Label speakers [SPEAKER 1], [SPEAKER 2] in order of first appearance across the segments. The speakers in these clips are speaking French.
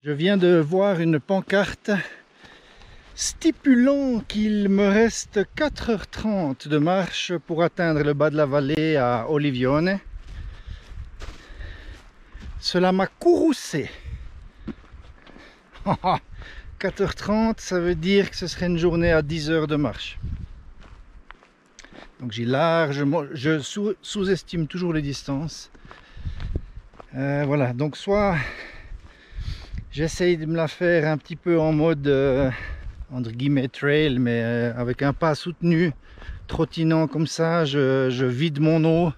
[SPEAKER 1] Je viens de voir une pancarte stipulant qu'il me reste 4h30 de marche pour atteindre le bas de la vallée à Olivione. Cela m'a courroucé. 4h30, ça veut dire que ce serait une journée à 10 heures de marche. Donc j'ai largement, je sous-estime toujours les distances. Voilà, donc soit j'essaye de me la faire un petit peu en mode entre guillemets trail, mais avec un pas soutenu, trottinant comme ça, je vide mon eau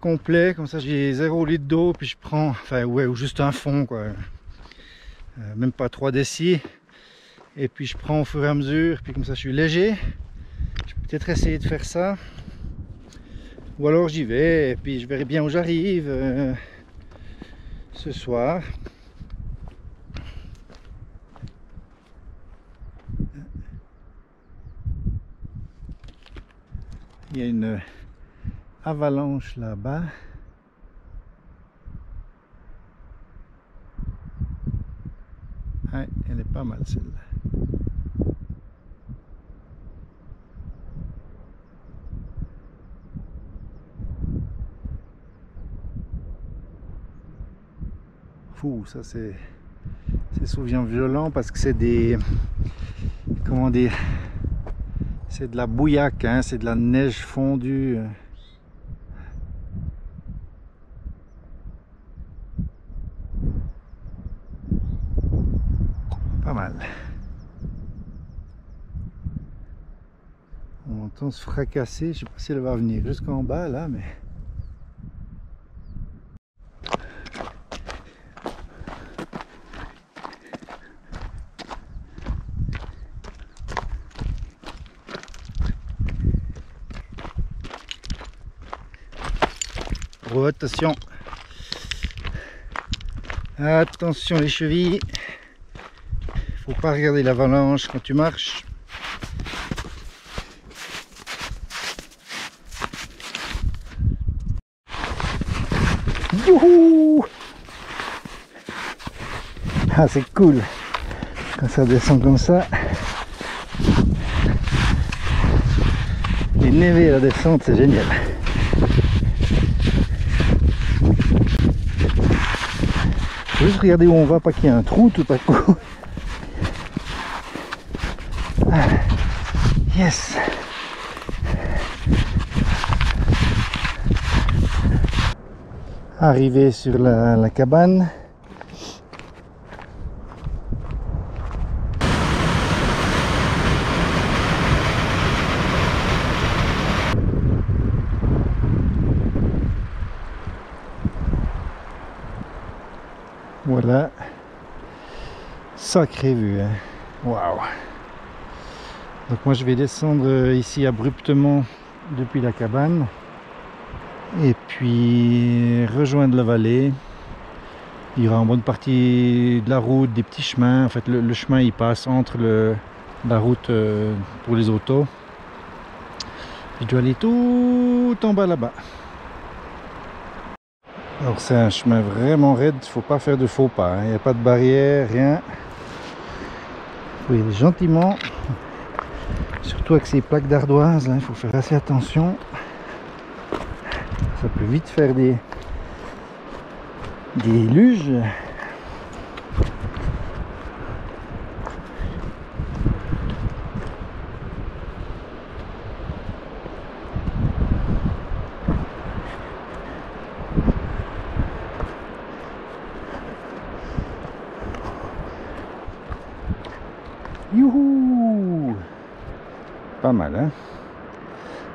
[SPEAKER 1] complet, comme ça j'ai 0 litre d'eau, puis je prends, enfin ouais, ou juste un fond quoi, même pas 3 décis, et puis je prends au fur et à mesure, puis comme ça je suis léger. Je peux peut-être essayer de faire ça, ou alors j'y vais, et puis je verrai bien où j'arrive ce soir. Il y a une avalanche là-bas. Ouais, elle est pas mal celle-là. Fou, ça c'est souvent violent parce que c'est des, comment dire, c'est de la bouillaque, hein, c'est de la neige fondue. Pas mal. On entend se fracasser, je sais pas si elle va venir jusqu'en bas là, mais... Oh, attention, attention les chevilles, faut pas regarder l'avalanche quand tu marches. Youhou! Ah, c'est cool quand ça descend comme ça. Les névés à la descente, c'est génial. Faut juste regarder où on va, pas qu'il y ait un trou tout à coup. Ah, yes. Arrivé sur la cabane. Voilà, sacrée vue, hein. Waouh! Donc moi je vais descendre ici abruptement depuis la cabane et puis rejoindre la vallée. Il y aura en bonne partie de la route, des petits chemins. En fait le chemin il passe entre la route pour les autos. Je dois aller tout en bas là-bas. Alors c'est un chemin vraiment raide, il ne faut pas faire de faux pas, hein. Il n'y a pas de barrière, rien. Il faut y aller gentiment. Surtout avec ces plaques d'ardoise, il faut faire assez attention. Ça peut vite faire des luges. Youhou! Pas mal, hein?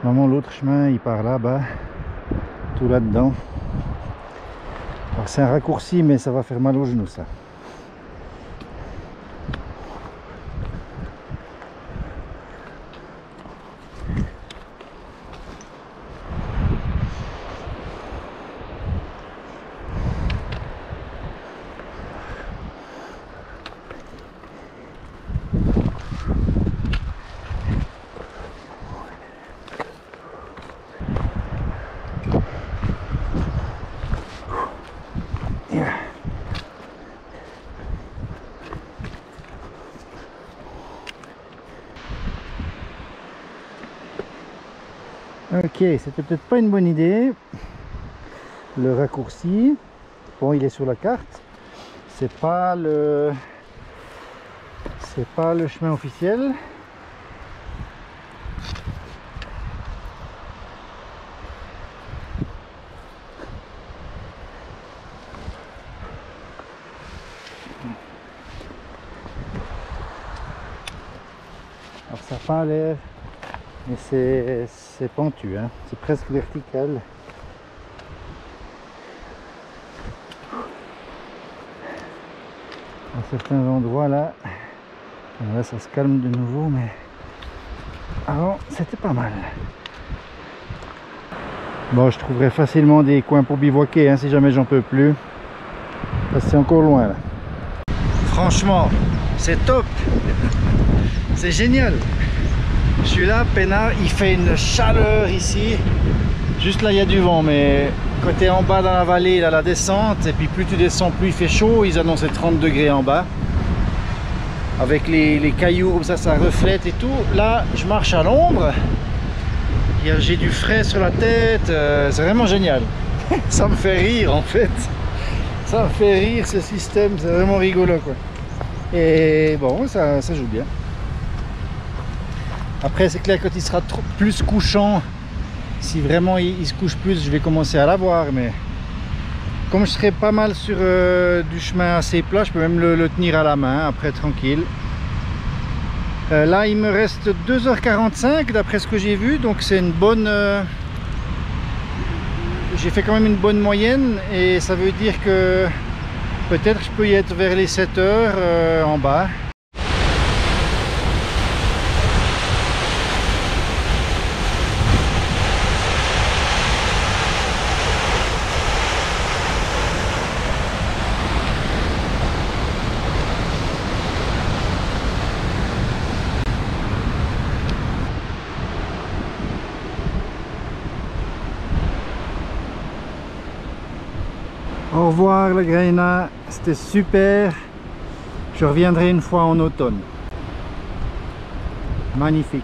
[SPEAKER 1] Normalement l'autre chemin il part là-bas, tout là-dedans. Alors c'est un raccourci mais ça va faire mal aux genoux ça. Ok, c'était peut-être pas une bonne idée. Le raccourci, bon, il est sur la carte. C'est pas le chemin officiel. Alors ça n'a pas l'air, mais c'est pentu, hein. C'est presque vertical. À certains endroits là, ça se calme de nouveau, mais avant c'était pas mal. Bon, je trouverai facilement des coins pour bivouaquer, hein, si jamais j'en peux plus. C'est encore loin là. Franchement, c'est top. C'est génial. Je suis là, peinard, il fait une chaleur ici. Juste là, il y a du vent, mais quand tu es en bas dans la vallée, là, la descente, et puis plus tu descends, plus il fait chaud. Ils annonçaient 30 degrés en bas. Avec les cailloux, comme ça reflète et tout. Là, je marche à l'ombre. J'ai du frais sur la tête. C'est vraiment génial. Ça me fait rire, en fait. Ça me fait rire, ce système. C'est vraiment rigolo, quoi. Et bon, ça joue bien. Après, c'est clair, quand il sera plus couchant, si vraiment il se couche plus, je vais commencer à l'avoir. Mais comme je serai pas mal sur du chemin assez plat, je peux même le tenir à la main, après tranquille. Là, il me reste 2h45 d'après ce que j'ai vu, donc c'est une bonne... j'ai fait quand même une bonne moyenne, et ça veut dire que peut-être je peux y être vers les 7h en bas. Au revoir la Graina, c'était super. Je reviendrai une fois en automne. Magnifique.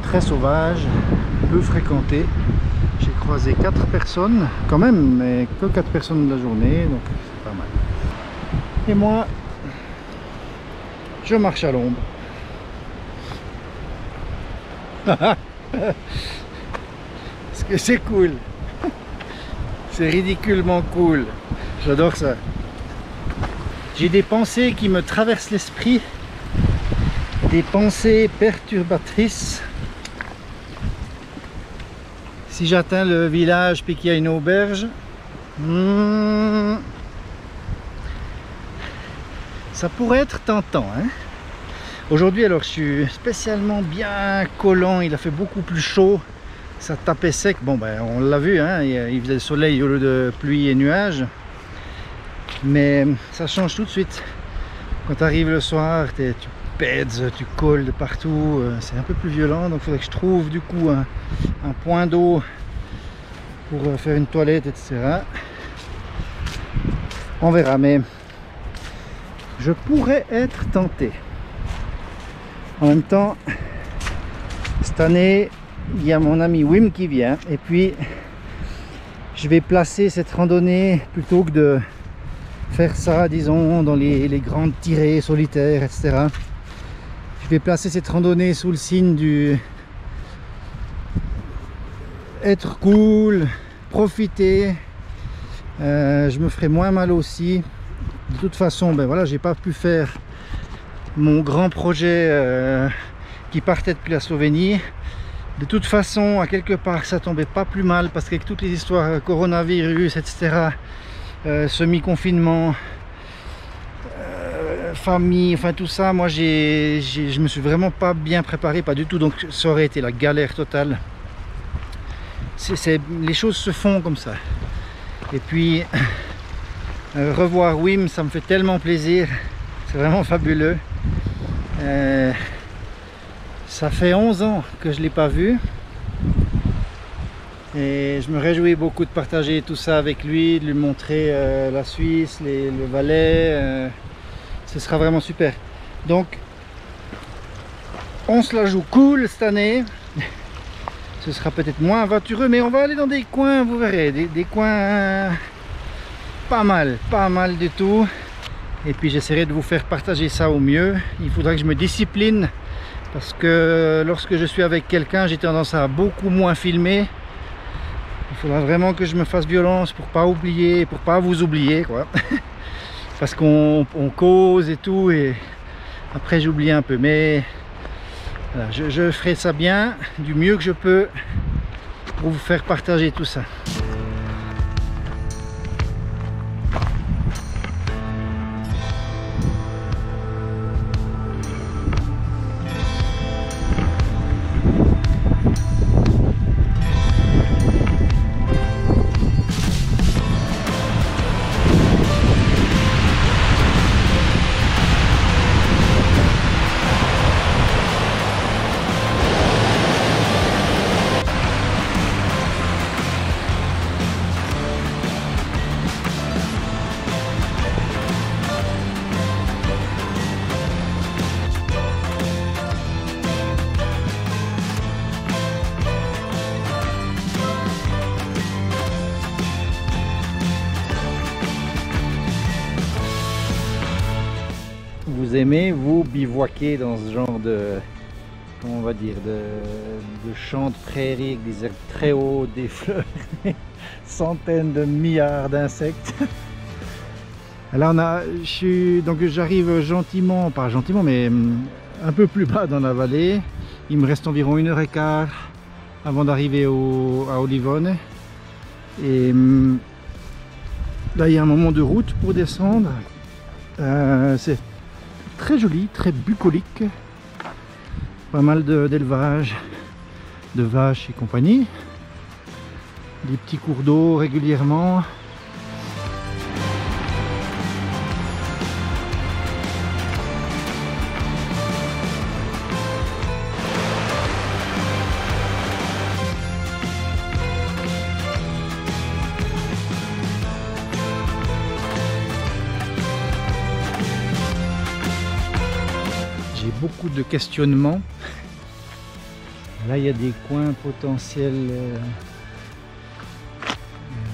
[SPEAKER 1] Très sauvage, peu fréquenté. J'ai croisé 4 personnes, quand même, mais que 4 personnes de la journée, donc c'est pas mal. Et moi, je marche à l'ombre. Parce que c'est cool. C'est ridiculement cool. J'adore ça. J'ai des pensées qui me traversent l'esprit. Des pensées perturbatrices. Si j'atteins le village puis qu'il y a une auberge, ça pourrait être tentant, hein. Aujourd'hui, alors, je suis spécialement bien collant. Il a fait beaucoup plus chaud. Ça tapait sec. Bon, ben, on l'a vu, hein, il faisait le soleil au lieu de pluie et nuages. Mais ça change tout de suite. Quand tu arrives le soir, tu pètes, tu colles de partout. C'est un peu plus violent. Donc il faudrait que je trouve du coup un point d'eau pour faire une toilette, etc. On verra, mais je pourrais être tenté. En même temps, cette année, il y a mon ami Wim qui vient, et puis je vais placer cette randonnée, plutôt que de faire ça, disons, dans les grandes tirées solitaires, etc. Je vais placer cette randonnée sous le signe du être cool, profiter. Je me ferai moins mal aussi. De toute façon, ben voilà, j'ai pas pu faire mon grand projet qui partait depuis la Slovénie. De toute façon, à quelque part, ça tombait pas plus mal, parce qu'avec toutes les histoires coronavirus, etc., semi-confinement, famille, enfin tout ça, moi je me suis vraiment pas bien préparé, pas du tout, donc ça aurait été la galère totale. Les choses se font comme ça. Et puis, revoir Wim, ça me fait tellement plaisir, c'est vraiment fabuleux. Ça fait 11 ans que je ne l'ai pas vu et je me réjouis beaucoup de partager tout ça avec lui, de lui montrer la Suisse, le Valais. Ce sera vraiment super. Donc on se la joue cool cette année. ce sera peut-être moins aventureux, mais on va aller dans des coins, vous verrez, des coins pas mal du tout. Et puis j'essaierai de vous faire partager ça au mieux. Il faudra que je me discipline, parce que lorsque je suis avec quelqu'un, j'ai tendance à beaucoup moins filmer. Il faudra vraiment que je me fasse violence pour pas oublier, pour pas vous oublier, quoi. Parce qu'on cause et tout, et après j'oublie un peu. Mais voilà, je ferai ça bien, du mieux que je peux, pour vous faire partager tout ça. Vous aimez, vous, bivouaquer dans ce genre de, comment on va dire, de champs de prairie avec des herbes très hauts, des fleurs, centaines de milliards d'insectes. Alors donc j'arrive gentiment, pas gentiment, mais un peu plus bas dans la vallée. Il me reste environ 1h15 avant d'arriver à Olivone. Et là, il y a un moment de route pour descendre. C'est très joli, très bucolique. Pas mal d'élevage, de vaches et compagnie. Des petits cours d'eau régulièrement. Beaucoup de questionnements. Là, il y a des coins potentiels.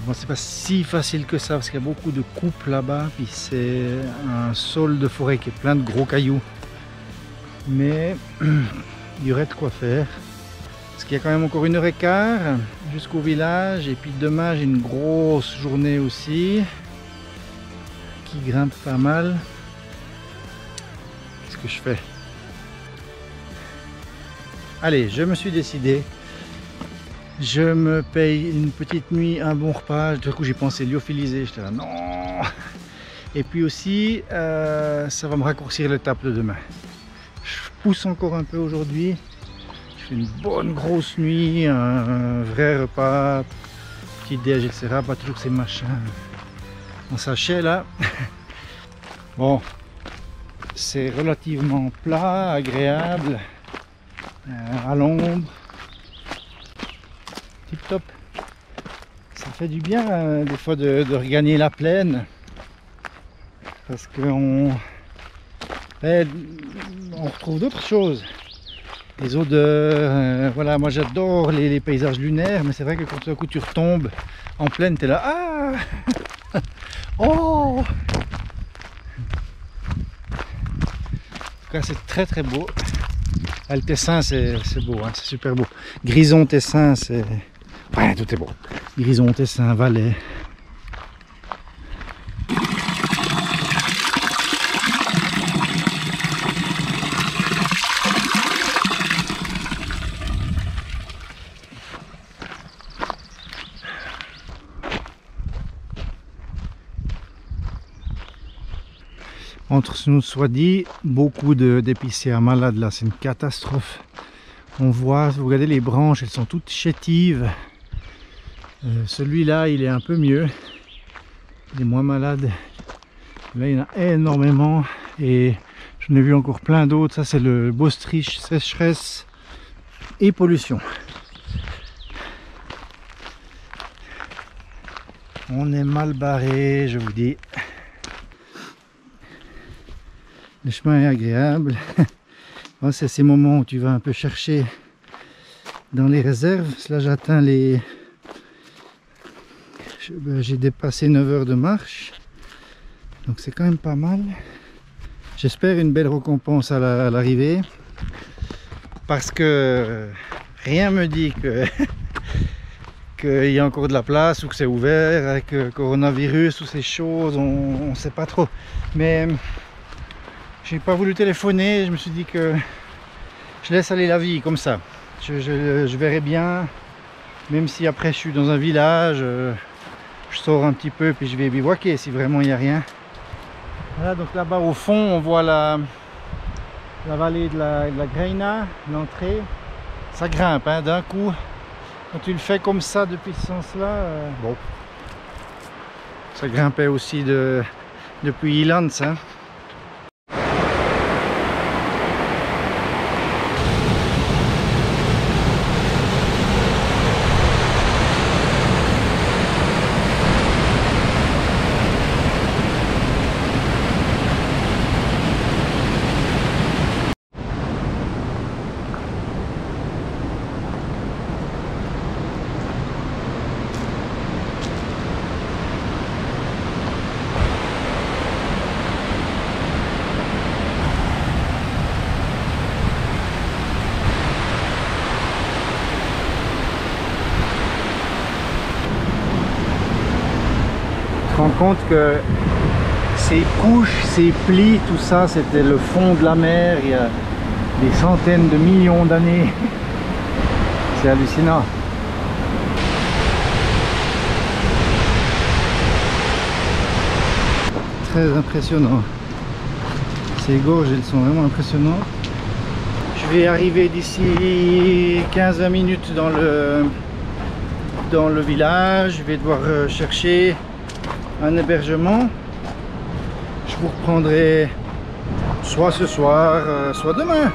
[SPEAKER 1] Bon, c'est pas si facile que ça parce qu'il y a beaucoup de coupes là-bas. Puis c'est un sol de forêt qui est plein de gros cailloux. Mais il y aurait de quoi faire. Parce qu'il y a quand même encore 1h15 jusqu'au village. Et puis demain, j'ai une grosse journée aussi qui grimpe pas mal. Qu'est-ce que je fais? Allez, je me suis décidé. Je me paye une petite nuit, un bon repas. Du coup, j'ai pensé lyophiliser. J'étais là, non. Et puis aussi, ça va me raccourcir l'étape de demain. Je pousse encore un peu aujourd'hui. Je fais une bonne grosse nuit, un vrai repas, petit déj, etc. Pas toujours ces machins en sachet là. Bon, c'est relativement plat, agréable. À l'ombre, tip top. Ça fait du bien des fois de regagner la plaine, parce qu'on retrouve d'autres choses, des odeurs. Voilà, moi j'adore les paysages lunaires, mais c'est vrai que quand tout à coup tu retombes en plaine, tu es là, ah oh. En tout cas, c'est très très beau. Ah, le Tessin, c'est beau, hein, c'est super beau. Grison, Tessin, c'est... Ouais, tout est beau. Grison, Tessin, Valais. Entre ce nous soit dit, beaucoup d'épicéas malades là, c'est une catastrophe. On voit, vous regardez les branches, elles sont toutes chétives. Celui-là, il est un peu mieux. Il est moins malade. Là, il y en a énormément. Et j'en ai vu encore plein d'autres. Ça, c'est le Bostrijch, sécheresse et pollution. On est mal barré, je vous dis. Le chemin est agréable. C'est ces moments où tu vas un peu chercher dans les réserves. Là j'atteins les... J'ai dépassé 9 heures de marche. Donc c'est quand même pas mal. J'espère une belle récompense à l'arrivée. Parce que rien me dit que qu'il y a encore de la place ou que c'est ouvert avec le coronavirus ou ces choses, on ne sait pas trop. Mais j'ai pas voulu téléphoner, je me suis dit que je laisse aller la vie comme ça. Je verrai bien, même si après je suis dans un village, je sors un petit peu puis je vais bivouaquer si vraiment il n'y a rien. Voilà, donc là-bas au fond on voit la vallée de la Greina, l'entrée. Ça grimpe hein, d'un coup. Quand tu le fais comme ça depuis ce sens-là, bon, ça grimpait aussi depuis Ilans. Hein. Je me rends compte que ces couches, ces plis, tout ça, c'était le fond de la mer il y a des centaines de millions d'années. C'est hallucinant. Très impressionnant. Ces gorges, elles sont vraiment impressionnantes. Je vais arriver d'ici 15-20 minutes dans le village. Je vais devoir chercher un hébergement. Je vous reprendrai soit ce soir, soit demain.